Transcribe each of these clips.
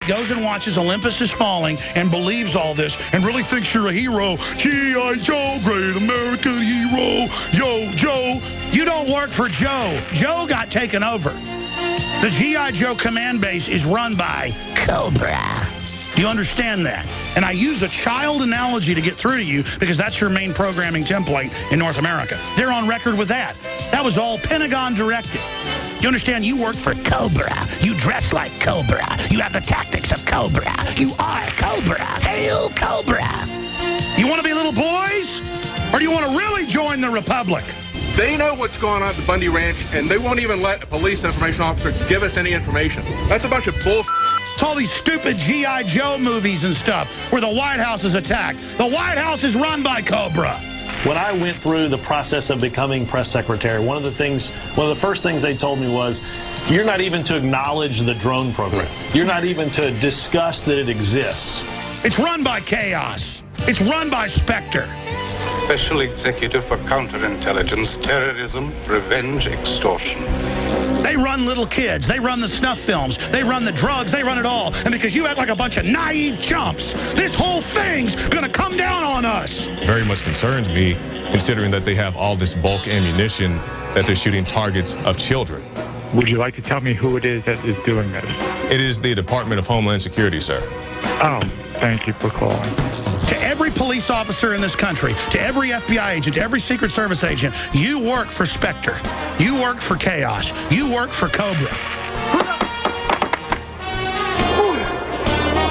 goes and watches Olympus Is Falling and believes all this and really thinks you're a hero. G.I. Joe, great American hero. Yo, Joe. You don't work for Joe. Joe got taken over. The G.I. Joe command base is run by Cobra. Do you understand that? And I use a child analogy to get through to you because that's your main programming template in North America. They're on record with that. That was all Pentagon directed. Do you understand? You work for Cobra. You dress like Cobra. You have the tactics of Cobra. You are Cobra. Hail Cobra. You want to be little boys? Or do you want to really join the Republic? They know what's going on at the Bundy Ranch, and they won't even let a police information officer give us any information. That's a bunch of bullshit. It's all these stupid G.I. Joe movies and stuff where the White House is attacked. The White House is run by Cobra. When I went through the process of becoming press secretary, one of the first things they told me was, you're not even to acknowledge the drone program. You're not even to discuss that it exists. It's run by chaos. It's run by Spectre. Special Executive for Counterintelligence, Terrorism, Revenge, Extortion. They run little kids. They run the snuff films. They run the drugs. They run it all. And because you act like a bunch of naive chumps, this whole thing's going to come down on us. Very much concerns me, considering that they have all this bulk ammunition that they're shooting targets of children. Would you like to tell me who it is that is doing this? It is the Department of Homeland Security, sir. Oh, thank you for calling. To every police officer in this country, to every FBI agent, to every Secret Service agent, you work for Spectre. You work for chaos. You work for Cobra.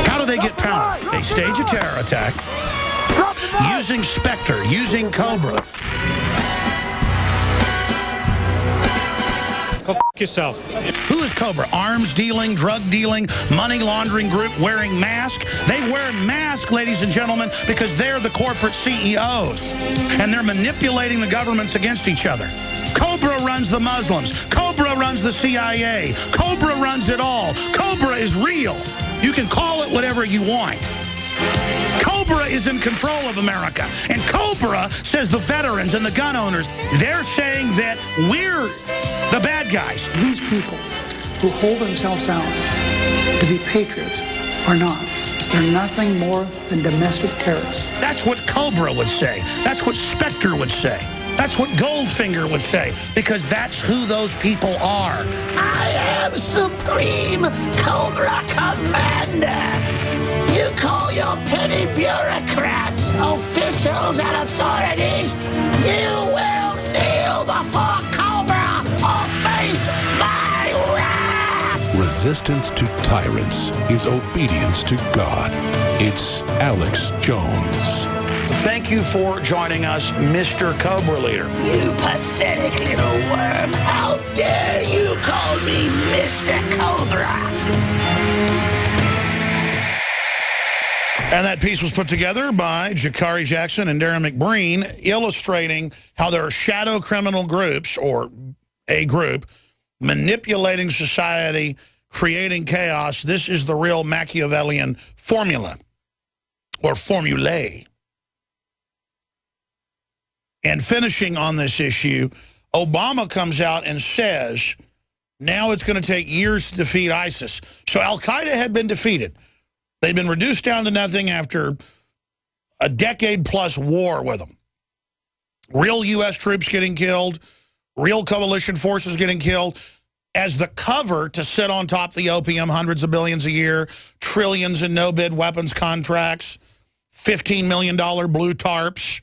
How do they get power? They stage a terror attack using Spectre, using Cobra. Go f*** yourself. Who is Cobra? Arms dealing, drug dealing, money laundering group wearing masks. They wear masks, ladies and gentlemen, because they're the corporate CEOs. And they're manipulating the governments against each other. Cobra runs the Muslims. Cobra runs the CIA. Cobra runs it all. Cobra is real. You can call it whatever you want. Cobra is in control of America. And Cobra says the veterans and the gun owners, they're saying that we're the bad guys. These people who hold themselves out to be patriots are not. They're nothing more than domestic terrorists. That's what Cobra would say. That's what Spectre would say. That's what Goldfinger would say, because that's who those people are. I am Supreme Cobra Commander. You call your petty bureaucrats, officials, and authorities. You will kneel before Cobra or face my wrath. Resistance to tyrants is obedience to God. It's Alex Jones. Thank you for joining us, Mr. Cobra Leader. You pathetic little worm. How dare you call me Mr. Cobra? And that piece was put together by Jakari Jackson and Darren McBreen, illustrating how there are shadow criminal groups, or a group, manipulating society, creating chaos. This is the real Machiavellian formula, or formulae. And finishing on this issue, Obama comes out and says, now it's going to take years to defeat ISIS. So Al-Qaeda had been defeated. They'd been reduced down to nothing after a decade-plus war with them. Real U.S. troops getting killed, real coalition forces getting killed, as the cover to sit on top of the opium, hundreds of billions a year, trillions in no-bid weapons contracts, $15 million blue tarps.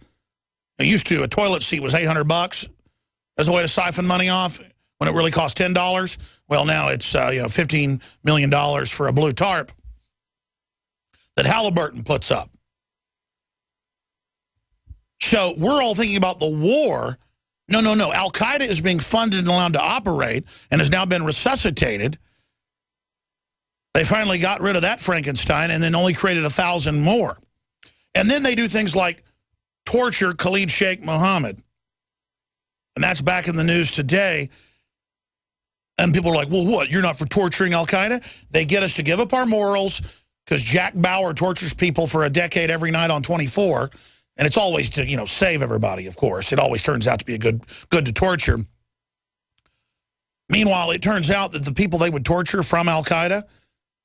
It used to, a toilet seat was $800 as a way to siphon money off when it really cost $10. Well, now it's $15 million for a blue tarp that Halliburton puts up. So we're all thinking about the war. No. Al-Qaeda is being funded and allowed to operate and has now been resuscitated. They finally got rid of that Frankenstein and then only created 1,000 more. And then they do things like torture Khalid Sheikh Mohammed. And that's back in the news today. And people are like, well, what? You're not for torturing Al-Qaeda? They get us to give up our morals because Jack Bauer tortures people for a decade every night on 24. And it's always to, save everybody, of course. It always turns out to be a good to torture. Meanwhile, it turns out that the people they would torture from Al-Qaeda,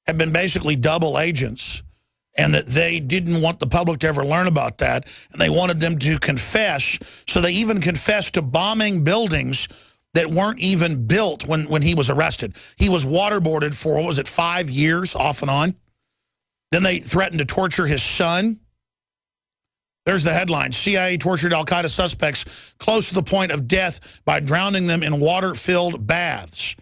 have been basically double agents, and that they didn't want the public to ever learn about that, and they wanted them to confess. So they even confessed to bombing buildings that weren't even built when he was arrested. He was waterboarded for, what was it, 5 years off and on? Then they threatened to torture his son. There's the headline: CIA tortured al-Qaeda suspects close to the point of death by drowning them in water-filled baths.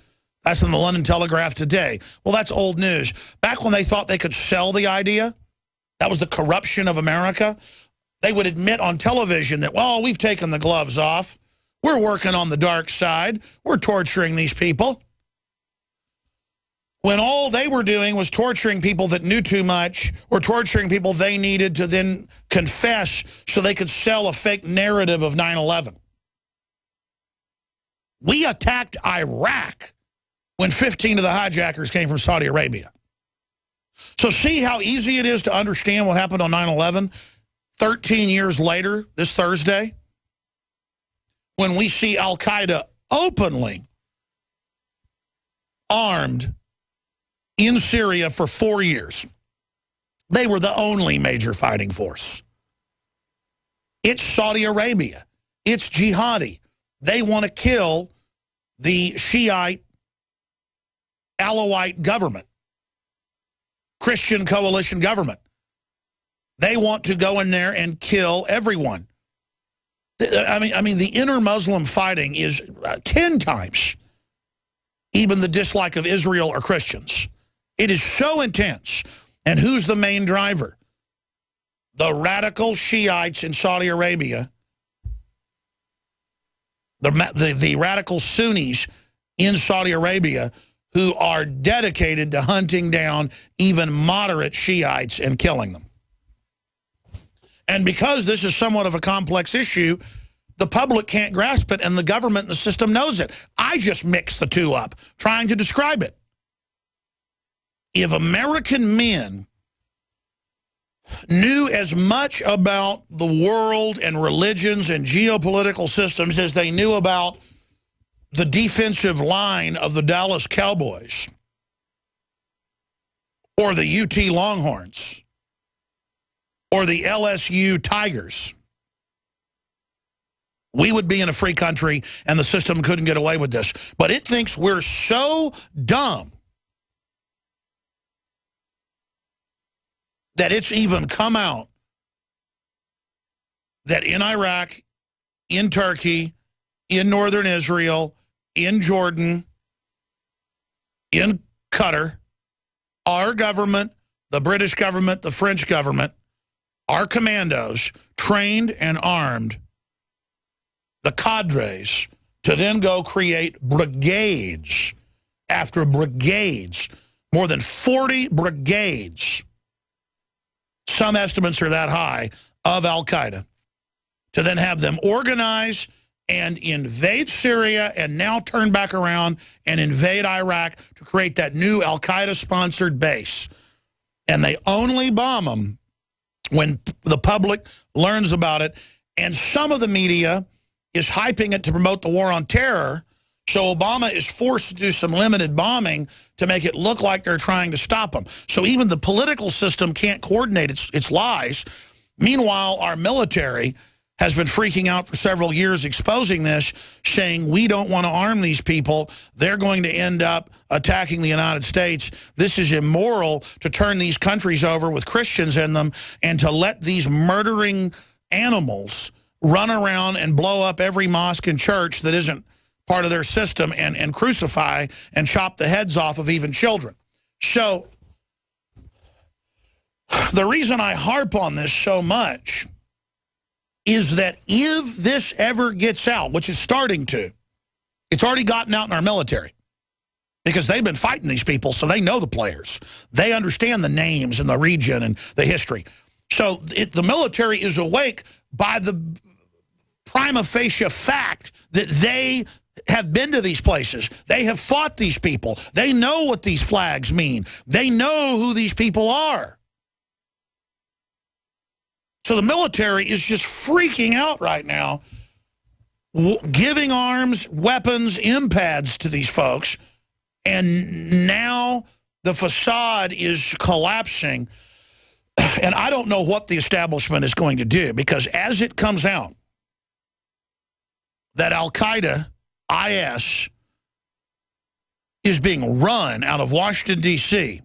That's in the London Telegraph today. Well, that's old news. Back when they thought they could sell the idea, that was the corruption of America, they would admit on television that, well, we've taken the gloves off. We're working on the dark side. We're torturing these people. When all they were doing was torturing people that knew too much, or torturing people they needed to then confess so they could sell a fake narrative of 9/11. We attacked Iraq when 15 of the hijackers came from Saudi Arabia. So see how easy it is to understand what happened on 9/11 13 years later, this Thursday, when we see al-Qaeda openly armed in Syria for 4 years. They were the only major fighting force. It's Saudi Arabia. It's jihadi. They want to kill the Shiite Alawite government, Christian coalition government. They want to go in there and kill everyone. I mean, the inner Muslim fighting is 10 times even the dislike of Israel or Christians. It is so intense. And who's the main driver? The radical Shiites in Saudi Arabia, the radical Sunnis in Saudi Arabia, who are dedicated to hunting down even moderate Shiites and killing them. And because this is somewhat of a complex issue, the public can't grasp it, and the government and the system knows it. I just mixed the two up, trying to describe it. If American men knew as much about the world and religions and geopolitical systems as they knew about the defensive line of the Dallas Cowboys or the UT Longhorns or the LSU Tigers, we would be in a free country and the system couldn't get away with this. But it thinks we're so dumb that it's even come out that in Iraq, in Turkey, in northern Israel, in Jordan, in Qatar, our government, the British government, the French government, our commandos trained and armed the cadres to then go create brigades after brigades, more than 40 brigades. Some estimates are that high, of al-Qaeda, to then have them organize and invade Syria and now turn back around and invade Iraq to create that new al-Qaeda-sponsored base. And they only bomb them when the public learns about it. And some of the media is hyping it to promote the war on terror, so Obama is forced to do some limited bombing to make it look like they're trying to stop them. So even the political system can't coordinate its lies. Meanwhile, our military has been freaking out for several years, exposing this, saying we don't want to arm these people. They're going to end up attacking the United States. This is immoral to turn these countries over with Christians in them and to let these murdering animals run around and blow up every mosque and church that isn't part of their system and crucify and chop the heads off of even children. So the reason I harp on this so much is that if this ever gets out, which is starting to, it's already gotten out in our military because they've been fighting these people, so they know the players. They understand the names and the region and the history. So the military is awake by the prima facie fact that they have been to these places. They have fought these people. They know what these flags mean. They know who these people are. So the military is just freaking out right now, giving arms, weapons, impads to these folks, and now the facade is collapsing, and I don't know what the establishment is going to do, because as it comes out that Al-Qaeda, IS, is being run out of Washington, D.C.,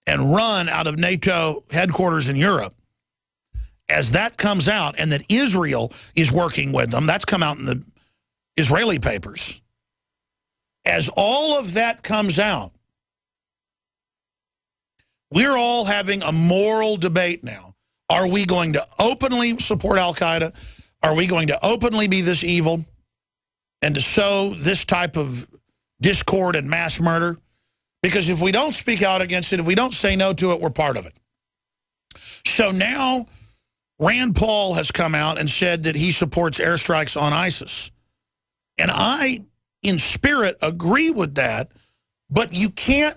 and run out of NATO headquarters in Europe, as that comes out, and that Israel is working with them, that's come out in the Israeli papers. As all of that comes out, we're all having a moral debate now. Are we going to openly support Al-Qaeda? Are we going to openly be this evil and to sow this type of discord and mass murder? Because if we don't speak out against it, if we don't say no to it, we're part of it. So now Rand Paul has come out and said that he supports airstrikes on ISIS. And I, in spirit, agree with that, but you can't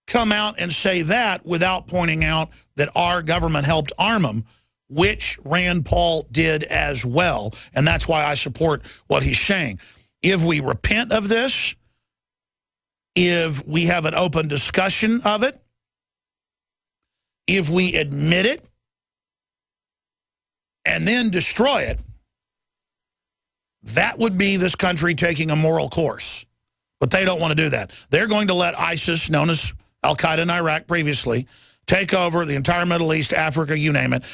come out and say that without pointing out that our government helped arm them, which Rand Paul did as well. And that's why I support what he's saying. If we repent of this, if we have an open discussion of it, if we admit it, and then destroy it, that would be this country taking a moral course. But they don't want to do that. They're going to let ISIS, known as Al-Qaeda in Iraq previously, take over the entire Middle East, Africa, you name it.